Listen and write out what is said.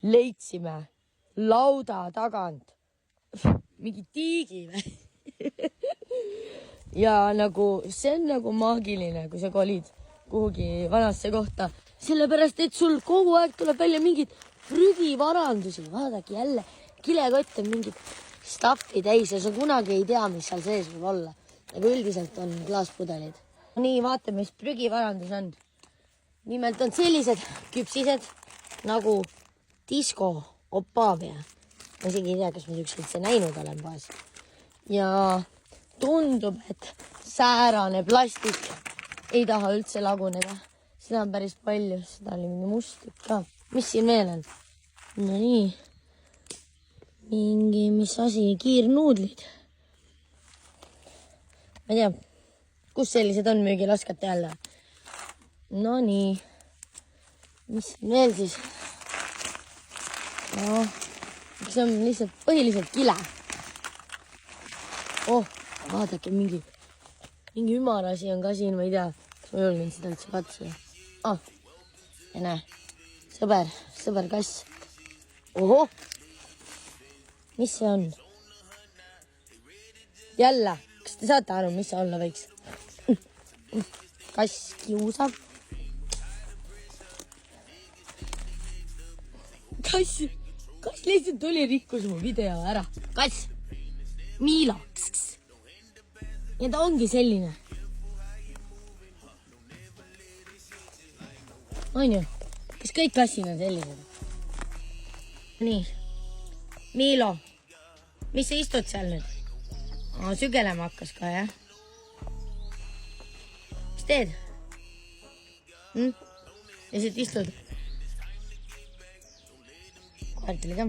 leidsime lauda tagant mingi tiigi või? Ja nagu see on nagu maagiline, kui sa kolid kuhugi vanasse kohta, sellepärast et sul kogu aeg tuleb välja mingid prügivarandusi. Vaadake jälle, kilekott on mingid staffi täis ja sa kunagi ei tea, mis seal sees võib olla. Aga üldiselt on klaaspudelid. Nii, vaatame, mis prügivarandus on. Nimelt on sellised küpsised nagu Disco Opavia. Ma isegi ei tea, kas ma siukseid see näinud olen poes. Ja tundub, et säärane plastik ei taha üldse laguneda. Seda on päris palju. Seda oli mingi must ka. Mis siin veel on? No nii. Mingi, mis asi? Kiirnuudlid. Ma ei tea, kus sellised on müügil, oskate jälle? No nii. Mis veel siis? No, see on lihtsalt põhiliselt kile. Oh, vaadake, mingi ümarasi on ka siin, ma ei tea. Kas ma julgen seda üldse katsuda? Oh, ja näe. Sõber kass. Oho! Mis see on? Jälle, kas te saate aru, mis see olla võiks? Kass kiusab. Kass lihtsalt tuli rikkus mu video ära. Kass! Miilo! Ja ta ongi selline. On ju? Kas kõik kassid on sellised? Nii. Miilo, mis sa istud seal nüüd? Sügelema hakkas ka, jah? Mis teed? Ja siit istud? Koert oli ka.